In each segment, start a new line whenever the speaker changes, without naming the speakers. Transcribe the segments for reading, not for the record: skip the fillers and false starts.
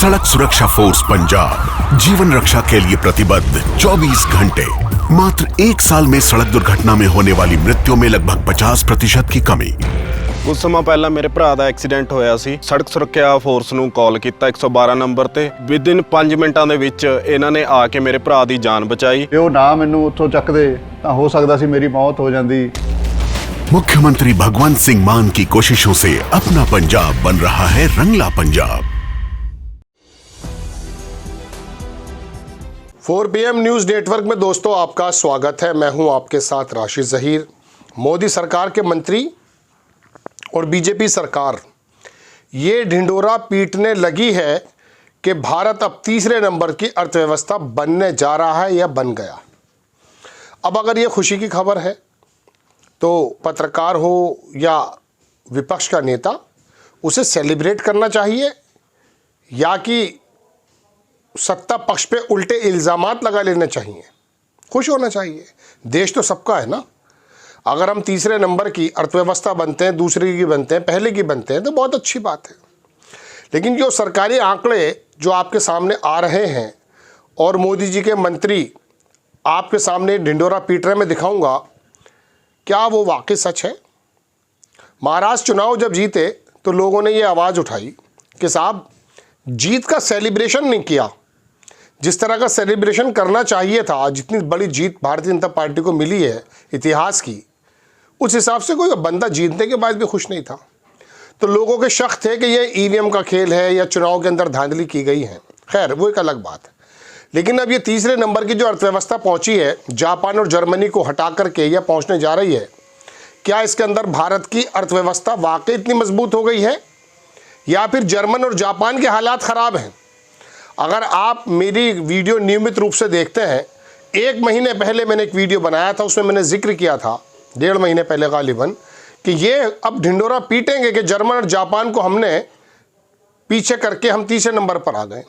सड़क सुरक्षा फोर्स पंजाब जीवन रक्षा के लिए प्रतिबद्ध 24 घंटे। मात्र 1 साल में सड़क दुर्घटना में होने वाली मृत्यु में लगभग 50% की कमी।
कुछ समय पहला मेरे भरा ਦਾ ਐਕਸੀਡੈਂਟ ਹੋਇਆ ਸੀ। ਸੜਕ ਸੁਰੱਖਿਆ ਫੋਰਸ ਨੂੰ ਕਾਲ ਕੀਤਾ 112 ਨੰਬਰ ਤੇ। ਵਿਦਿਨ 5 ਮਿੰਟਾਂ ਦੇ ਵਿੱਚ ਇਹਨਾਂ ਨੇ ਆ ਕੇ ਮੇਰੇ ਭਰਾ ਦੀ ਜਾਨ ਬਚਾਈ।
ਜੇ ਉਹ ਨਾ ਮੈਨੂੰ ਉੱਥੋਂ ਚੱਕਦੇ ਤਾਂ ਹੋ ਸਕਦਾ ਸੀ ਮੇਰੀ ਮੌਤ ਹੋ ਜਾਂਦੀ।
मुख्यमंत्री भगवंत सिंह मान की कोशिशों से अपना पंजाब बन रहा है Rangla Punjab.
4 PM news network में दोस्तों आपका स्वागत है। मैं हूं आपके साथ राशिद ज़हीर। मोदी सरकार के मंत्री और बीजेपी सरकार ये ढिंडोरा पीटने लगी है कि भारत अब तीसरे नंबर की अर्थव्यवस्था बनने जा रहा है या बन गया। अब अगर ये खुशी की खबर है तो पत्रकार हो या विपक्ष का नेता उसे सेलिब्रेट करना चाहिए या कि सत्ता पक्ष पे उल्टे इल्ज़ामात लगा लेने चाहिए। खुश होना चाहिए, देश तो सबका है ना। अगर हम तीसरे नंबर की अर्थव्यवस्था बनते हैं, दूसरे की बनते हैं, पहले की बनते हैं तो बहुत अच्छी बात है। लेकिन जो सरकारी आंकड़े जो आपके सामने आ रहे हैं और मोदी जी के मंत्री आपके सामने ढिंडोरा पीट रहे, मैं दिखाऊंगा क्या वो वाकई सच है। महाराष्ट्र चुनाव जब जीते तो लोगों ने ये आवाज़ उठाई कि साहब जीत का सेलिब्रेशन नहीं किया जिस तरह का सेलिब्रेशन करना चाहिए था। जितनी बड़ी जीत भारतीय जनता पार्टी को मिली है इतिहास की, उस हिसाब से कोई बंदा जीतने के बाद भी खुश नहीं था। तो लोगों के शक थे कि ये EVM का खेल है या चुनाव के अंदर धांधली की गई है। खैर वो एक अलग बात है। लेकिन अब ये तीसरे नंबर की जो अर्थव्यवस्था पहुंची है, जापान और जर्मनी को हटा करके यह पहुंचने जा रही है, क्या इसके अंदर भारत की अर्थव्यवस्था वाकई इतनी मजबूत हो गई है या फिर जर्मन और जापान के हालात ख़राब हैं। अगर आप मेरी वीडियो नियमित रूप से देखते हैं, 1 महीने पहले मैंने एक वीडियो बनाया था, उसमें मैंने जिक्र किया था 1.5 महीने पहले गालिबन कि ये अब ढिंडोरा पीटेंगे कि जर्मन और जापान को हमने पीछे करके हम तीसरे नंबर पर आ गए।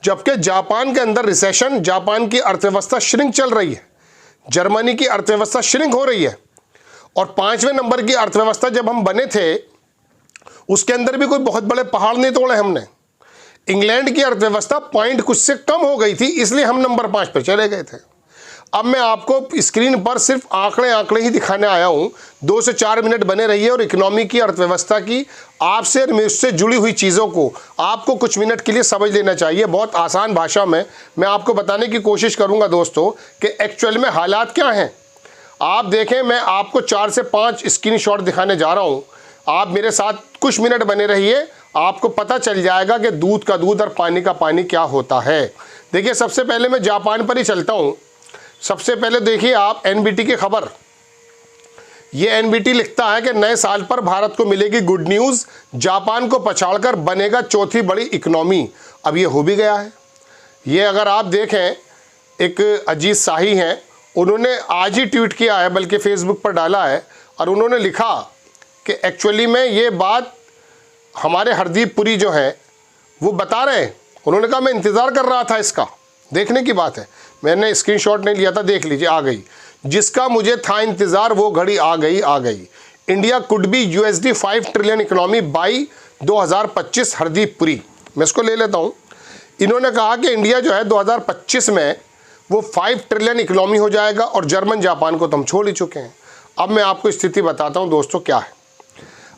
जबकि जापान के अंदर रिसेशन, जापान की अर्थव्यवस्था श्रिंक चल रही है, जर्मनी की अर्थव्यवस्था श्रिंक हो रही है। और 5वें नंबर की अर्थव्यवस्था जब हम बने थे उसके अंदर भी कोई बहुत बड़े पहाड़ नहीं तोड़े हमने। इंग्लैंड की अर्थव्यवस्था पॉइंट कुछ से कम हो गई थी, इसलिए हम नंबर 5 पर चले गए थे। अब मैं आपको स्क्रीन पर सिर्फ आंकड़े ही दिखाने आया हूं। 2 से 4 मिनट बने रहिए और इकोनॉमी की, अर्थव्यवस्था की, आपसे और मुझसे जुड़ी हुई चीज़ों को आपको कुछ मिनट के लिए समझ लेना चाहिए। बहुत आसान भाषा में मैं आपको बताने की कोशिश करूंगा दोस्तों कि एक्चुअल में हालात क्या हैं। आप देखें, मैं आपको 4 से 5 स्क्रीनशॉट दिखाने जा रहा हूँ। आप मेरे साथ कुछ मिनट बने रहिए, आपको पता चल जाएगा कि दूध का दूध और पानी का पानी क्या होता है। देखिए, सबसे पहले मैं जापान पर ही चलता हूँ। सबसे पहले देखिए आप NBT की खबर। ये NBT लिखता है कि नए साल पर भारत को मिलेगी गुड न्यूज़, जापान को पछाड़कर बनेगा चौथी बड़ी इकोनॉमी। अब ये हो भी गया है। ये अगर आप देखें, एक अजीत शाही हैं, उन्होंने आज ही ट्वीट किया है, बल्कि फेसबुक पर डाला है, और उन्होंने लिखा कि एक्चुअली में ये बात हमारे हरदीप पुरी जो हैं वो बता रहे हैं। उन्होंने कहा मैं इंतज़ार कर रहा था, इसका देखने की बात है। मैंने स्क्रीनशॉट नहीं लिया था, देख लीजिए, आ गई। जिसका मुझे था इंतज़ार वो घड़ी आ गई। India could be USD 5 trillion economy by 2025, Hardeep Puri. मैं इसको ले लेता हूँ। इन्होंने कहा कि इंडिया जो है 2025 में वो 5 ट्रिलियन इकोनॉमी हो जाएगा और जर्मन जापान को तो हम छोड़ ही चुके हैं। अब मैं आपको स्थिति बताता हूँ दोस्तों क्या है।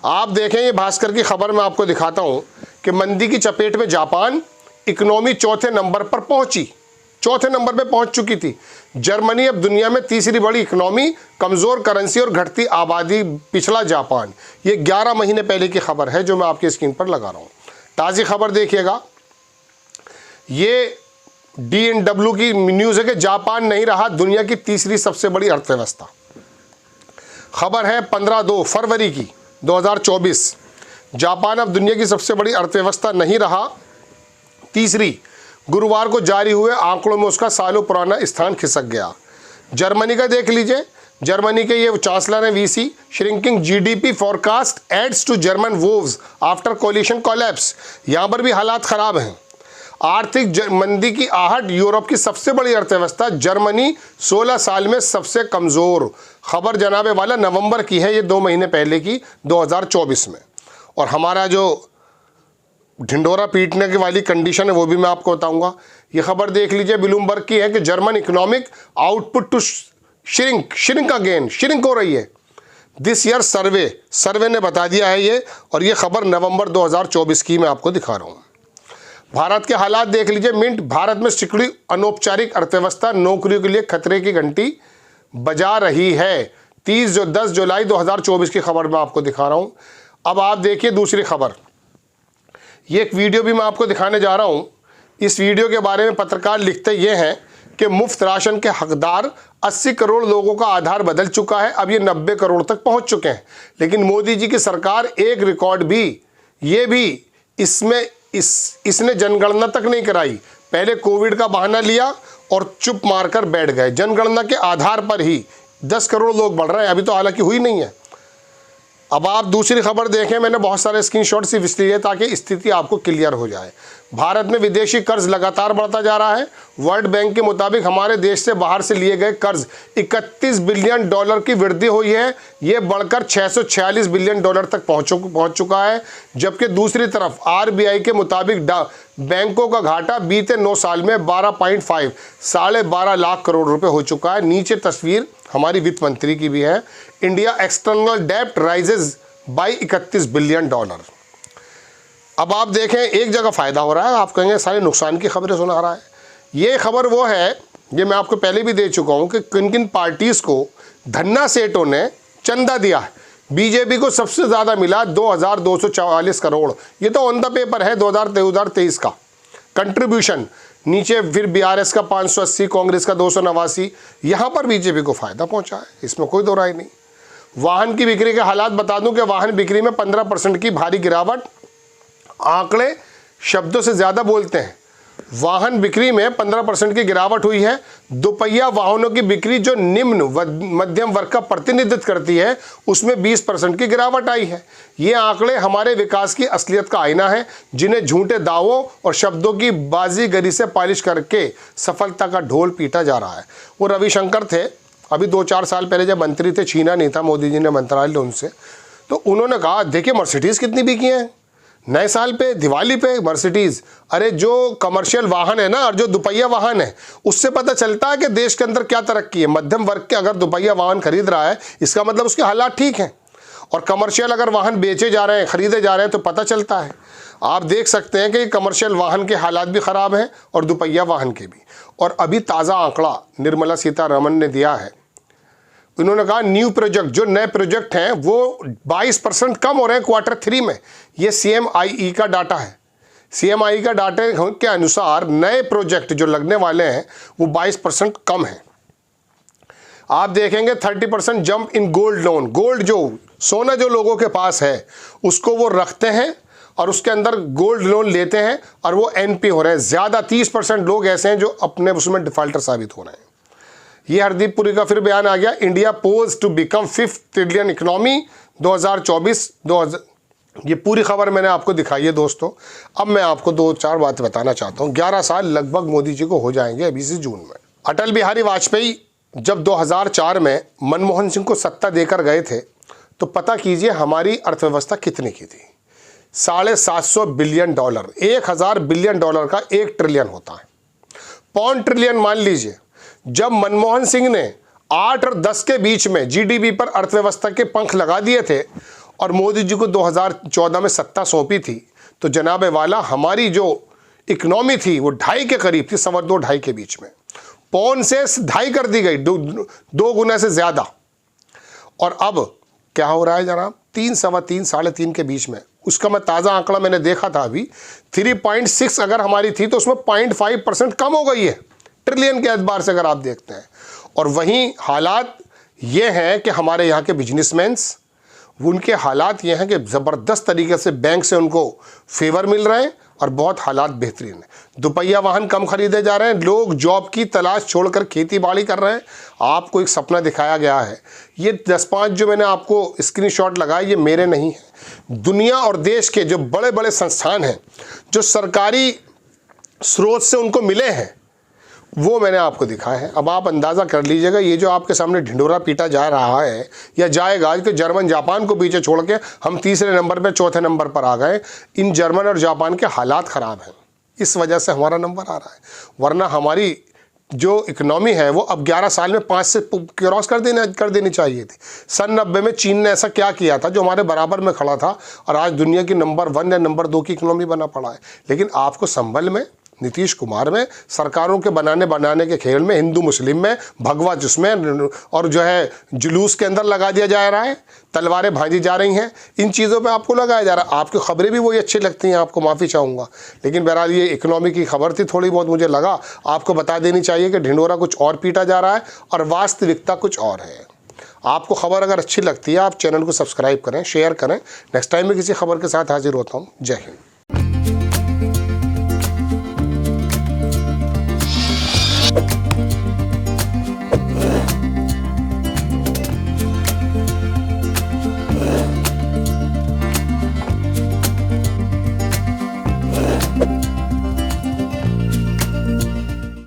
आप देखें, ये भास्कर की खबर मैं आपको दिखाता हूँ कि मंदी की चपेट में जापान, इकोनॉमी चौथे नंबर पर पहुँची, चौथे नंबर पे पहुंच चुकी थी। जर्मनी अब दुनिया में तीसरी बड़ी इकोनॉमी, कमज़ोर करेंसी और घटती आबादी, पिछला जापान। ये 11 महीने पहले की खबर है जो मैं आपकी स्क्रीन पर लगा रहा हूँ। ताज़ी खबर देखिएगा, ये DNW की न्यूज़ है कि जापान नहीं रहा दुनिया की तीसरी सबसे बड़ी अर्थव्यवस्था। खबर है 15 फरवरी की 2024। जापान अब दुनिया की सबसे बड़ी अर्थव्यवस्था नहीं रहा, तीसरी। गुरुवार को जारी हुए आंकड़ों में उसका सालों पुराना स्थान खिसक गया। जर्मनी का देख लीजिए, जर्मनी के ये चांसलर हैं VC, shrinking GDP forecast adds to German woes after coalition collapse. यहाँ पर भी हालात ख़राब हैं। आर्थिक मंदी की आहट, यूरोप की सबसे बड़ी अर्थव्यवस्था जर्मनी 16 साल में सबसे कमज़ोर। खबर जनाबे वाला नवंबर की है, ये 2 महीने पहले की 2024 में। और हमारा जो ढिंडोरा पीटने की वाली कंडीशन है वो भी मैं आपको बताऊंगा। ये खबर देख लीजिए, ब्लूमबर्ग की है कि German economic output to shrink हो रही है दिस ईयर। सर्वे ने बता दिया है ये, और ये खबर नवंबर 2024 की मैं आपको दिखा रहा हूँ। भारत के हालात देख लीजिए। मिंट, भारत में सिकुड़ी अनौपचारिक अर्थव्यवस्था नौकरियों के लिए खतरे की घंटी बजा रही है। 10 जुलाई 2024 की खबर मैं आपको दिखा रहा हूँ। अब आप देखिए दूसरी खबर, ये एक वीडियो भी मैं आपको दिखाने जा रहा हूँ। इस वीडियो के बारे में पत्रकार लिखते ये हैं कि मुफ्त राशन के हकदार 80 करोड़ लोगों का आधार बदल चुका है, अब ये 90 करोड़ तक पहुंच चुके हैं। लेकिन मोदी जी की सरकार एक रिकॉर्ड भी, ये भी इसने जनगणना तक नहीं कराई। पहले कोविड का बहाना लिया और चुप मारकर बैठ गए। जनगणना के आधार पर ही 10 करोड़ लोग बढ़ रहे हैं, अभी तो हालांकि हुई नहीं है। अब आप दूसरी खबर देखें, मैंने बहुत सारे स्क्रीनशॉट्स इसलिए है ताकि स्थिति आपको क्लियर हो जाए। भारत में विदेशी कर्ज लगातार बढ़ता जा रहा है। वर्ल्ड बैंक के मुताबिक हमारे देश से बाहर से लिए गए कर्ज 31 बिलियन डॉलर की वृद्धि हुई है। ये बढ़कर 646 बिलियन डॉलर तक पहुंच चुका है। जबकि दूसरी तरफ आरबीआई के मुताबिक बैंकों का घाटा बीते 9 साल में 12.5 लाख करोड़ रुपए हो चुका है। नीचे तस्वीर हमारी वित्त मंत्री की भी है। इंडिया एक्सटर्नल डेब्ट राइजेज बाई 31 बिलियन डॉलर। अब आप देखें, एक जगह फायदा हो रहा है, आप कहेंगे सारे नुकसान की खबरें सुना रहा है। ये खबर वो है, ये मैं आपको पहले भी दे चुका हूं कि किन किन पार्टीज को धन्ना सेठों ने चंदा दिया है। बीजेपी को सबसे ज़्यादा मिला 2244 करोड़। ये तो ऑन द पेपर है 2023 का कंट्रीब्यूशन। नीचे फिर बीआरएस का 580, कांग्रेस का 289। यहाँ पर बीजेपी को फ़ायदा पहुँचा है, इसमें कोई दो राय नहीं। वाहन की बिक्री के हालात बता दूं कि वाहन बिक्री में 15% की भारी गिरावट। आंकड़े शब्दों से ज़्यादा बोलते हैं। वाहन बिक्री में 15% की गिरावट हुई है। दोपहिया वाहनों की बिक्री जो निम्न मध्यम वर्ग का प्रतिनिधित्व करती है उसमें 20% की गिरावट आई है। ये आंकड़े हमारे विकास की असलियत का आईना है, जिन्हें झूठे दावों और शब्दों की बाजीगरी से पालिश करके सफलता का ढोल पीटा जा रहा है। वो रविशंकर थे, अभी 2-4 साल पहले जब मंत्री थे, छीना नहीं था मोदी जी ने मंत्रालय उनसे, तो उन्होंने कहा देखिए मर्सिडीज़ कितनी बिकी हैं नए साल पे, दिवाली पे मर्सिडीज़। अरे जो कमर्शियल वाहन है ना, और जो दुपहिया वाहन है, उससे पता चलता है कि देश के अंदर क्या तरक्की है। मध्यम वर्ग के अगर दुपहिया वाहन खरीद रहा है, इसका मतलब उसके हालात ठीक हैं। और कमर्शियल अगर वाहन बेचे जा रहे हैं, खरीदे जा रहे हैं, तो पता चलता है। आप देख सकते हैं कि कमर्शियल वाहन के हालात भी ख़राब हैं और दुपहिया वाहन के भी। और अभी ताज़ा आंकड़ा निर्मला सीतारमण ने दिया है। उन्होंने कहा न्यू प्रोजेक्ट, जो नए प्रोजेक्ट हैं वो 22% कम हो रहे हैं Q3 में। ये CMIE का डाटा है। CMIE का डाटा के अनुसार नए प्रोजेक्ट जो लगने वाले हैं वो 22% कम है। आप देखेंगे 30% jump in gold loan. Gold जो सोना जो लोगों के पास है उसको वो रखते हैं और उसके अंदर गोल्ड लोन लेते हैं और वो NP हो रहे हैं ज़्यादा। 30% लोग ऐसे हैं जो अपने उसमें डिफॉल्टर साबित हो रहे हैं। ये हरदीप पुरी का फिर बयान आ गया। India poised to become 5th trillion economy 2024। ये पूरी खबर मैंने आपको दिखाई है दोस्तों। अब मैं आपको 2-4 बातें बताना चाहता हूँ। 11 साल लगभग मोदी जी को हो जाएंगे अभी से जून में। अटल बिहारी वाजपेयी जब 2004 में मनमोहन सिंह को सत्ता देकर गए थे, तो पता कीजिए हमारी अर्थव्यवस्था कितने की थी। 750 बिलियन डॉलर। 1000 बिलियन डॉलर का 1 ट्रिलियन होता है। पौन ट्रिलियन मान लीजिए। जब मनमोहन सिंह ने 8 और 10 के बीच में GDP पर अर्थव्यवस्था के पंख लगा दिए थे और मोदी जी को 2014 में सत्ता सौंपी थी, तो जनाब वाला हमारी जो इकोनॉमी थी वो 2.5 के करीब थी, 2.25 के बीच में। पौन से 2.5 कर दी गई, 2 गुना से ज़्यादा। और अब क्या हो रहा है जनाब, 3, 3.25, 3.5 के बीच में। उसका मैं ताज़ा आंकड़ा मैंने देखा था अभी, 3.6 अगर हमारी थी तो उसमें 0.5% कम हो गई है ट्रिलियन के एतबार से अगर आप देखते हैं। और वहीं हालात ये हैं कि हमारे यहाँ के बिजनेसमैन्स, उनके हालात ये हैं कि ज़बरदस्त तरीके से बैंक से उनको फेवर मिल रहे हैं और बहुत हालात बेहतरीन हैं। दुपहिया वाहन कम खरीदे जा रहे हैं, लोग जॉब की तलाश छोड़कर खेती बाड़ी कर रहे हैं। आपको एक सपना दिखाया गया है। ये 10-5 जो मैंने आपको स्क्रीनशॉट लगाए, ये मेरे नहीं हैं। दुनिया और देश के जो बड़े बड़े संस्थान हैं, जो सरकारी स्रोत से उनको मिले हैं, वो मैंने आपको दिखाया है। अब आप अंदाज़ा कर लीजिएगा, ये जो आपके सामने ढिंडोरा पीटा जा रहा है या जाएगा, कि जर्मन जापान को पीछे छोड़ के हम तीसरे नंबर पे चौथे नंबर पर आ गए। इन जर्मन और जापान के हालात ख़राब हैं, इस वजह से हमारा नंबर आ रहा है। वरना हमारी जो इकनॉमी है वो अब 11 साल में 5 से क्रॉस कर देनी चाहिए थी। सन 90 में चीन ने ऐसा क्या किया था जो हमारे बराबर में खड़ा था और आज दुनिया की नंबर 1 या नंबर 2 की इकनॉमी बना पड़ा है। लेकिन आपको संभल में, नीतीश कुमार में, सरकारों के बनाने के खेल में, हिंदू मुस्लिम में, भगवा जिसमें और जो है जुलूस के अंदर लगा दिया जा रहा है, तलवारें भांजी जा रही हैं, इन चीज़ों पे आपको लगाया जा रहा है। आपकी खबरें भी वही अच्छी लगती हैं, आपको माफ़ी चाहूँगा, लेकिन बहरहाल ये इकनॉमी की खबर थी, थोड़ी बहुत मुझे लगा आपको बता देनी चाहिए कि ढिंडोरा कुछ और पीटा जा रहा है और वास्तविकता कुछ और है। आपको खबर अगर अच्छी लगती है, आप चैनल को सब्सक्राइब करें, शेयर करें। नेक्स्ट टाइम मैं किसी खबर के साथ हाजिर होता हूँ। जय हिंद।